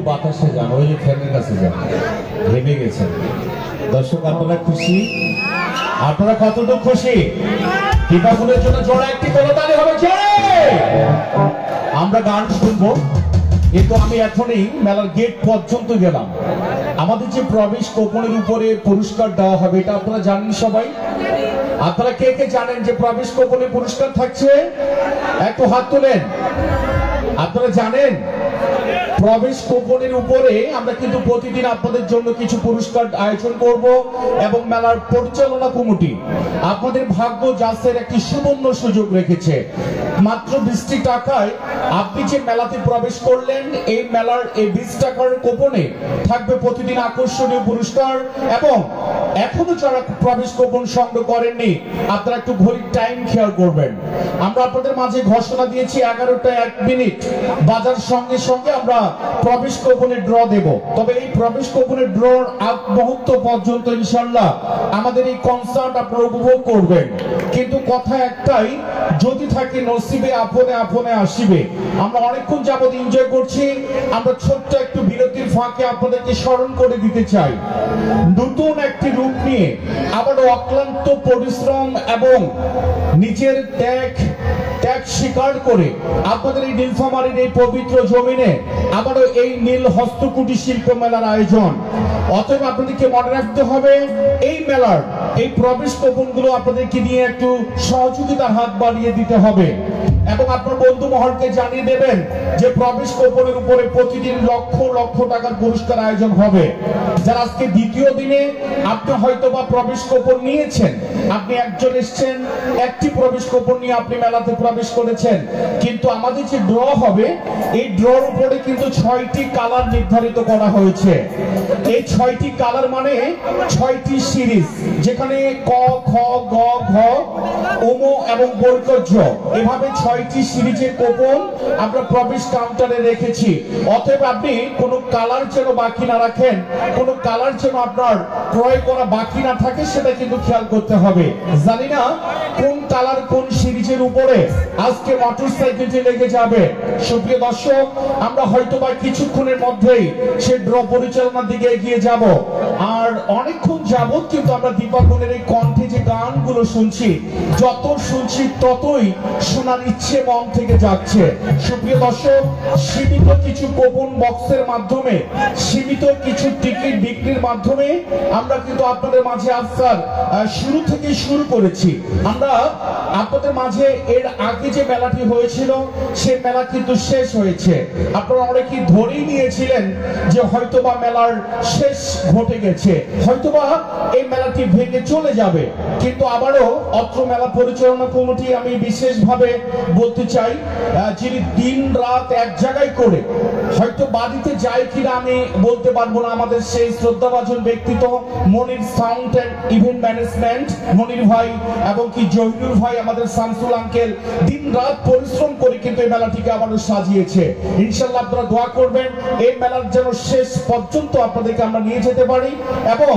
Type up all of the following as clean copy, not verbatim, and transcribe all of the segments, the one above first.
বাতাসে যান, ওই যে ফ্যানের কাছে যান, ভেবে গেছেন। দর্শক আপনারা খুশি? আপনারা কতটুকু খুশি? টিপাফুলের জন্য জোড়া একটি করতালি হবে। আমরা গান শুনবো, কিন্তু আমি এখনই মেলার গেট পর্যন্ত গেলাম। আমাদের যে প্রবেশ কোপনের উপরে পুরস্কার দেওয়া হবে, এটা আপনারা জানেন সবাই? আপনারা কে কে জানেন যে প্রবেশ কোপনে পুরস্কার থাকছে? একটু হাত তোলেন। আপনারা জানেন প্রবেশ কোপনের উপরে আমরা কিন্তু প্রতিদিন আপনাদের জন্য কিছু পুরস্কার আয়োজন করব, এবং মেলার পরিচালনা কমিটি আপনাদের ভাগ্য যাচাইয়ের একটি সুবর্ণ সুযোগ রেখেছে। মাত্র 20 টাকায় আপনি যে মেলাতে প্রবেশ করলেন, এই মেলার এই 20 টাকার কোপনে থাকবে প্রতিদিন আকর্ষণীয় পুরস্কার। এবং এখনো যারা প্রবেশ কোপন সংগ্রহ করেননি, আপনারা একটু ঘড়ির টাইম খেয়াল করবেন। আমরা আপনাদের মাঝে ঘোষণা দিয়েছি 11টা 1 মিনিট বাজার সঙ্গে সঙ্গে আমরা প্রবেশ কোপনের ড্র দেব। তবে এই প্রবেশ কোপনের ড্রর আগ মুহূর্ত পর্যন্ত ইনশাআল্লাহ আমাদের এই কনসার্ট আপনারা উপভোগ করবেন। কিন্তু কথা একটাই, যদি থাকে নসিবে আপনে আপনে আসিবে। আমরা অনেকক্ষণ যাবত এনজয় করছি, আমরা ছোট্ট একটু বিরতির ফাঁকে আপনাদেরকে স্মরণ করে দিতে চাই, নতুন একটি রূপ নিয়ে আবারও অক্লান্ত পরিশ্রম এবং নিজের ত্যাগ স্বীকার করে আপনাদের এই নীলফামারীর এই পবিত্র জমিনে আবারও এই নীল হস্তকুটির শিল্প মেলার আয়োজন। অতএব আপনাদেরকে মনে রাখতে হবে, এই মেলার এই প্রবেশ কোপনগুলো আপনাদেরকে নিয়ে একটু সহযোগিতার হাত বাড়িয়ে দিতে হবে, এবং আপনার বন্ধু মহলকে জানিয়ে দেবেন যে প্রবেশ কোপনের উপরে প্রতিদিন লক্ষ লক্ষ টাকার পুরস্কার আয়োজন হবে। যারা আজকে দ্বিতীয় দিনে আপনি হয়তো বা প্রবেশ কোপন নিয়েছেন, আপনি একজন এসেছেন, একটি প্রবেশ কোপন নিয়ে আপনি মেলাতে প্রবেশ করেছেন, কিন্তু আমাদের যে ড্র হবে, এই ড্রর উপরে কিন্তু 6টি কালার নির্ধারিত করা হয়েছে। এই 6টি কালার মানে 6টি সিরিজ, যেখানে ক, খ, গ, ঘ, ওম এবং বৈকর্য, এভাবে 6টি সিরিজের কোপন আমরা প্রবেশ কাউন্টারে রেখেছি। অতএব আপনি কোনো কালার যেন বাকি না রাখেন, কোনো কালার যেন আপনার ক্রয় করা বাকি না থাকে, সেটা কিন্তু খেয়াল করতে হবে। জানি না কোন কালার কোন সিরিজের উপরে আজকে মোটরসাইকেলটি লেগে যাবে। সুপ্রিয় দর্শক, আমরা হয়তো বা কিছুক্ষণের মধ্যেই সে ড্র পরিচালনার দিকে এগিয়ে যাব। আর অনেকক্ষণ যাবত কিন্তু আমরা দীপাবনের এই কণ্ঠে যে গানগুলো শুনছি, যত শুনছি ততই শোনার ইচ্ছে মন থেকে যাচ্ছে। সুপ্রিয় দর্শক, সীমিত কিছু কোপন বক্সের মাধ্যমে, সীমিত কিছু টিকিট বিক্রির মাধ্যমে আমরা কিন্তু আপনাদের মাঝে আজকাল শুরু থেকে শুরু করেছি। আমরা আপনাদের মাঝে এর আগে যে মেলাটি হয়েছিল, সেই মেলা কিন্তু শেষ হয়েছে। আপনারা অনেকেই ধরেই নিয়েছিলেন যে হয়তো বা মেলার শেষ ঘটে গেছে, হয়তোবা এই মেলাটি ভেঙে চলে যাবে, কিন্তু আবারও অত্র মেলা পরিচালনা কমিটি আমি বিশেষভাবে বলতে চাই, যিনি দিন রাত এক জায়গায় করে হয়তো বাড়িতে যায় কিনা আমি বলতে পারবো না, আমাদের সেই শ্রদ্ধাভাজন ব্যক্তিত্ব মনির সাউন্ড এন্ড ইভেন্ট ম্যানেজমেন্ট মনির ভাই এবং কি জহিরুল ভাই, আমাদের শামসুল আঙ্কেল দিন রাত পরিশ্রম করে কিন্তু এই মেলাটিকে আবারও সাজিয়েছে। ইনশাআল্লাহ আপনারা দোয়া করবেন এই মেলার যেন শেষ পর্যন্ত আপনাদেরকে আমরা নিয়ে যেতে পারি, এবং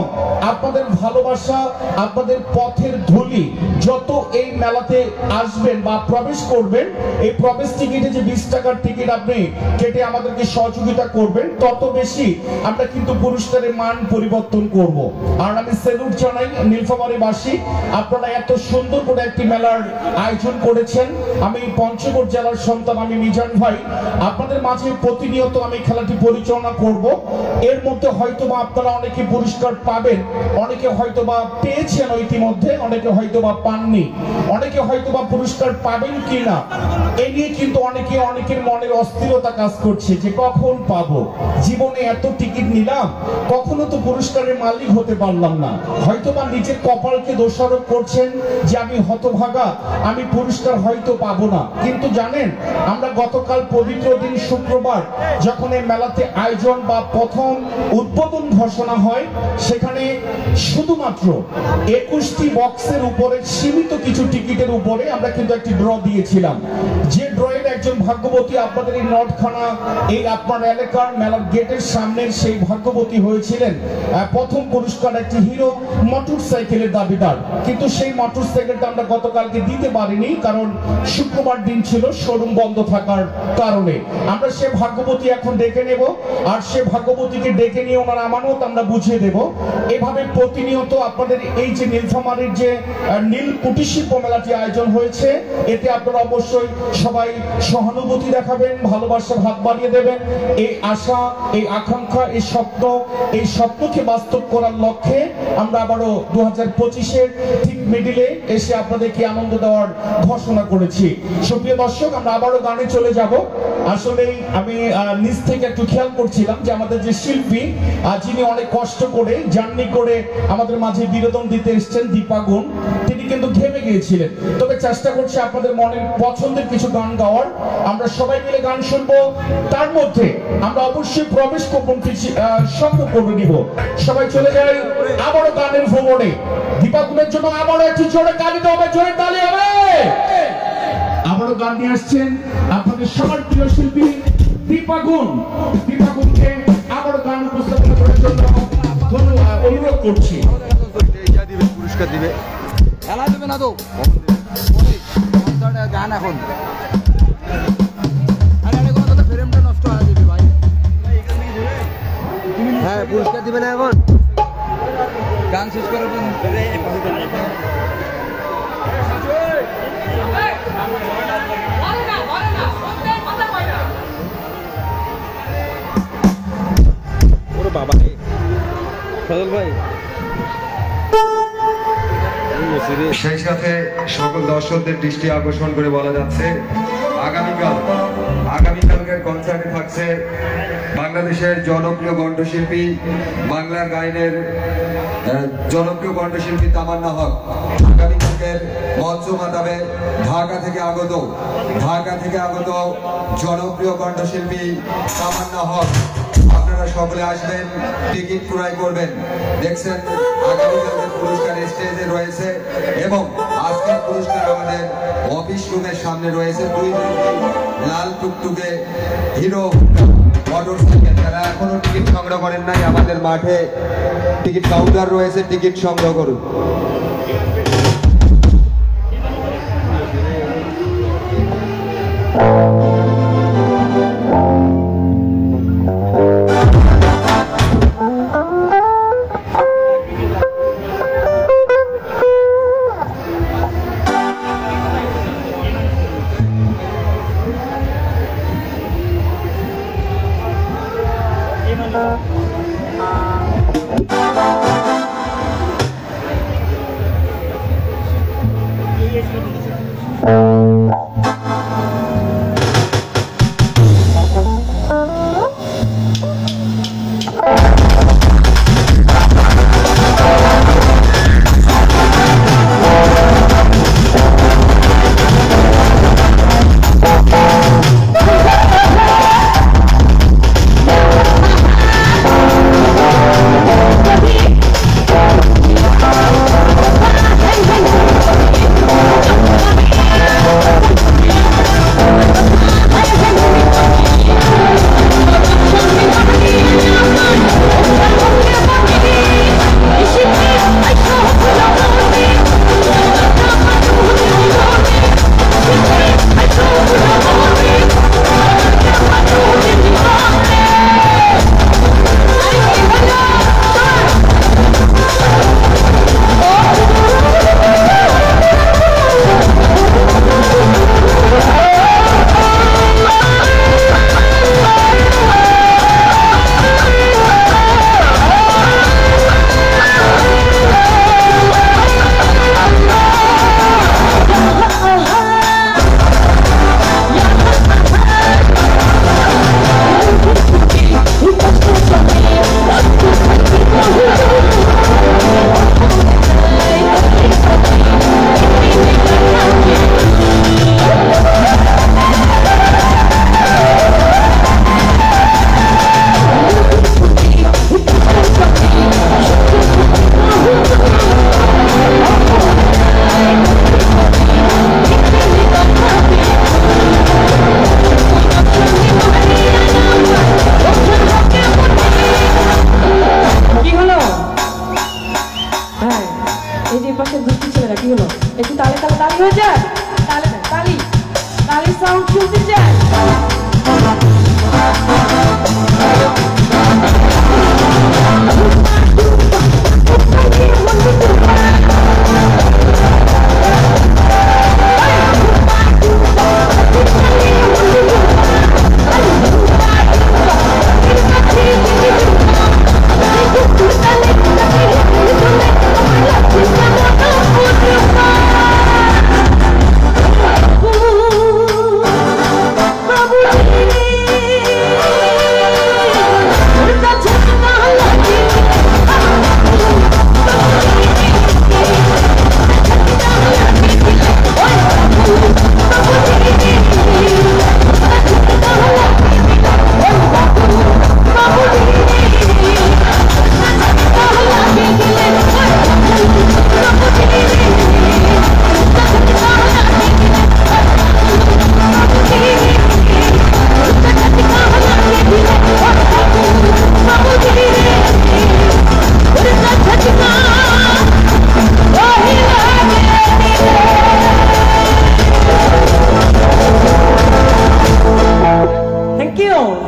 আপনাদের ভালোবাসা, আপনাদের পথের ধুলি যত এই মেলাতে আসবেন বা প্রবেশ করবেন, এই প্রবেশ টিকিটে যে 20 টাকার টিকিট আপনি কেটে আমাদেরকে সহযোগিতা করবেন, তত বেশি আমরা কিন্তু পুরস্কারের মান পরিবর্তন করব। আর আমি স্যালুট জানাই নীলফামারীবাসী, আপনারা এত সুন্দর করে একটি মেলার আয়োজন করেছেন। আমি পঞ্চগড় জেলার সন্তান, আমি মিজান ভাই, আপনাদের মাঝে প্রতিনিয়ত আমি খেলাটি পরিচালনা করব। এর মধ্যে হয়তোবা আপনারা অনেকে পুরস্কার পাবেন, অনেকে হয়তোবা পেয়েছেন ইতিমধ্যে, অনেকে হয়তোবা পাননি, অনেকে হয়তোবা পুরস্কার পাবেন কিনা এই নিয়ে কিন্তু অনেকের মনের অস্থিরতা কাজ করছে যে কখন পাবো, জীবনে এত টিকিট নিলাম কখনো তো পুরস্কারের মালিক হতে পারলাম না, হয়তোবা নিজের কপালকে দোষারোপ করছেন যে আমি হতভাগা, আমি পুরস্কার হয়তো পাবো না। কিন্তু জানেন, আমরা গতকাল পবিত্র দিন শুক্রবার যখন এই মেলাতে আয়োজন বা প্রথম উদ্বোধন ঘোষণা হয়, সেখানে শুধুমাত্র 21টি বক্সের উপরে সীমিত কিছু টিকিটের উপরে আমরা কিন্তু একটি ড্র দিয়েছিলাম, যে ড্রয়ের একজন ভাগ্যবতী আপনাদের এই নটখানা, এই আপনার এলাকার মেলার গেটের সামনের সেই ভাগ্যবতী হয়েছিলেন। প্রথম পুরস্কার একটি হিরো মোটরসাইকেলের দাবিদার, কিন্তু সেই মোটরসাইকেলটা আমরা গতকালকে দিতে পারিনি, কারণ শুক্রবার দিন ছিল, শোরুম বন্ধ থাকার কারণে। আমরা সে ভাগ্যবতী এখন ডেকে নেব, আর সে ভাগ্যবতীকে ডেকে নিয়ে ওনার আমানত আমরা বুঝিয়ে দেব। এভাবে প্রতিনিয়ত আপনাদের এই যে নীলফামারীর যে নীল কুটির শিল্প মেলাটি আয়োজন হয়েছে, এতে আপনারা অবশ্যই সবাই সহানুভূতি দেখাবেন, ভালোবাসার হাত বাড়িয়ে দেবেন। এই আশা, এই আকাঙ্ক্ষা, এই স্বপ্নকে বাস্তব করার লক্ষ্যে আমরা আবারও 2025-এর ঠিক মিডিলে এসে আপনাদেরকে আনন্দ দেওয়ার ঘোষণা করেছি। সুপ্রিয় দর্শক, আমরা আবারও গানে চলে যাব। আসলে আমি নিজ থেকে একটু খেয়াল করছিলাম যে আমাদের যে শিল্পী, যিনি অনেক কষ্ট করে জার্নি করে আমাদের মাঝে বিনোদন দিতে এসেছেন, দীপাগুন, তিনি কিন্তু ঘেমে গিয়েছিলেন, তবে চেষ্টা করছে আপনাদের মনের পছন্দের কিছু গান গাওয়ার। আমরা সবাই মিলে গান শুনবো, তার মধ্যে আমরা অবশ্যই প্রবেশ কুপনটি সংগ্রহ করে নিব। সবাই চলে যাই আবারও গানের ভ্রমণে। দীপাগুনের জন্য আবারও একটু জোরে তালি হবে, জোরে তালি হবে। আবারও গান নিয়ে আসছেন আপনাদের সবার প্রিয় শিল্পী দীপাগুন। দীপাগুনকে আবারও গান উপস্থাপনা করার জন্য অনুরোধ করছি। পুরস্কার দিবে, খেলা দেবে না তো গান এখন ফ্রেমটা নষ্ট হয়ে যাবে ভাই। হ্যাঁ, পুরস্কার দিবে না এখন, গান শেষ করার পর বাবা ফজল ভাই। সেই সাথে সকল দর্শকদের দৃষ্টি আকর্ষণ করে বলা যাচ্ছে, আগামীকালকের কনসার্টে থাকছে বাংলাদেশের জনপ্রিয় কণ্ঠশিল্পী, বাংলার গায়নের জনপ্রিয় কণ্ঠশিল্পী তামান্না হক। আগামীকালকের মঞ্চ মাতাবে ঢাকা থেকে আগত জনপ্রিয় কণ্ঠশিল্পী তামান্না হক। আপনারা সকলে আসবেন, টিকিট ক্রয় করবেন। দেখছেন আগামীকালকের পুরস্কার স্টেজে রয়েছে, এবং আজকের পুরস্কার আমাদের অফিস রুমের সামনে রয়েছে 2 লাল টুকটুকে হিরো মোটরসাইকেল। যারা এখনো টিকিট সংগ্রহ করেন নাই, আমাদের মাঠে টিকিট কাউন্টার রয়েছে, টিকিট সংগ্রহ করুন।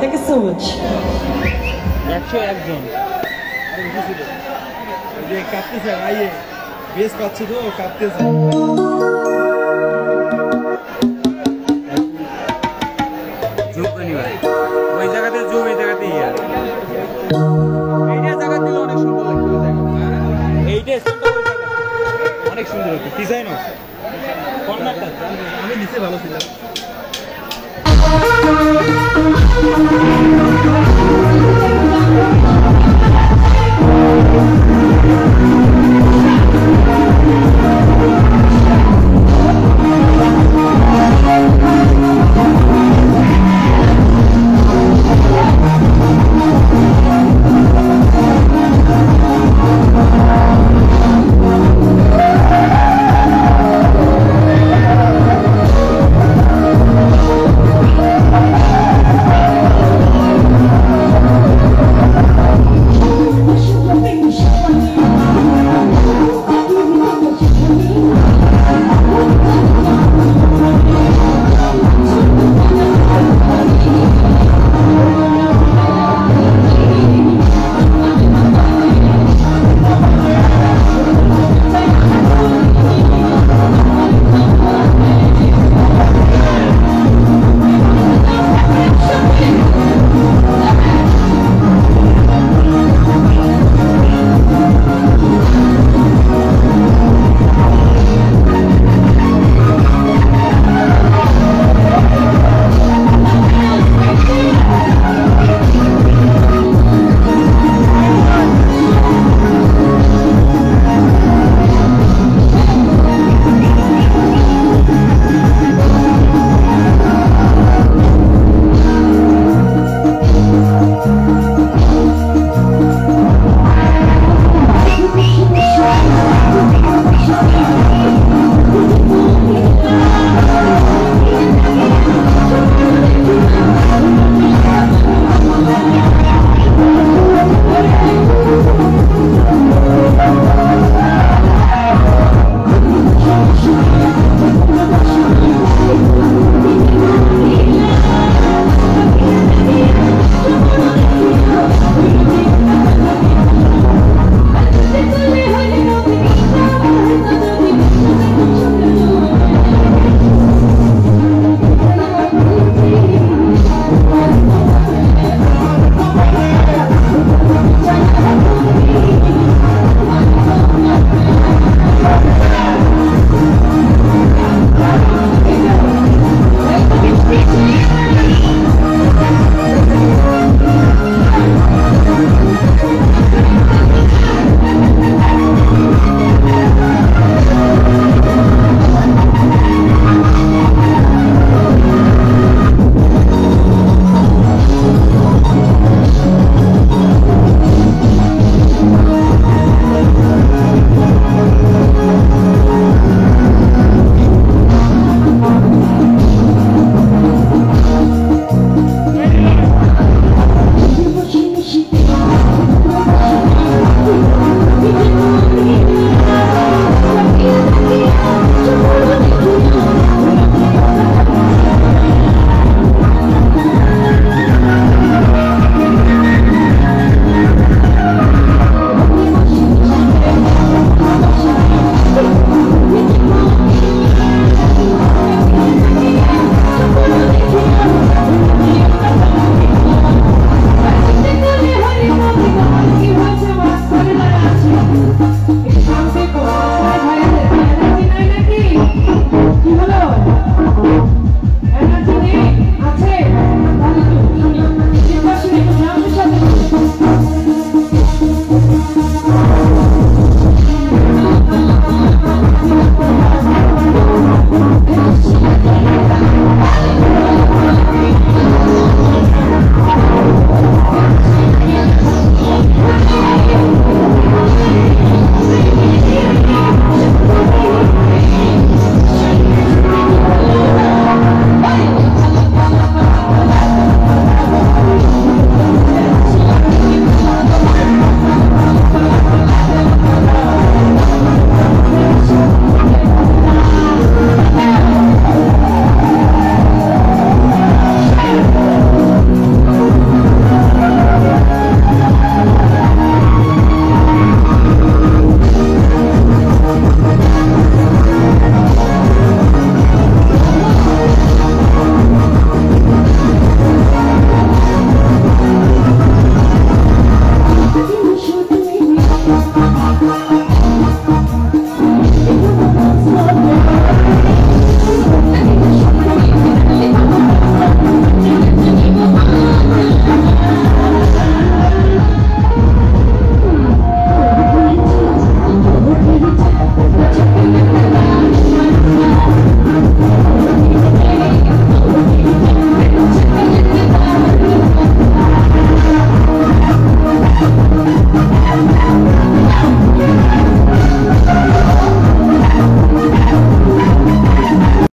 Thank you so much. কাঁপতেছে ভাইয়ে বেশ পাচ্ছে তো কাঁপতেছে ওই জায়গাতে জুম এই জায়গাতে ইয়ার এইটা জায়গা দিলে অনেক সুন্দর লাগবে এইটা অনেক সুন্দর হতো ডিজাইন কর্নারটা আমি নিচে ভালো ছিলাম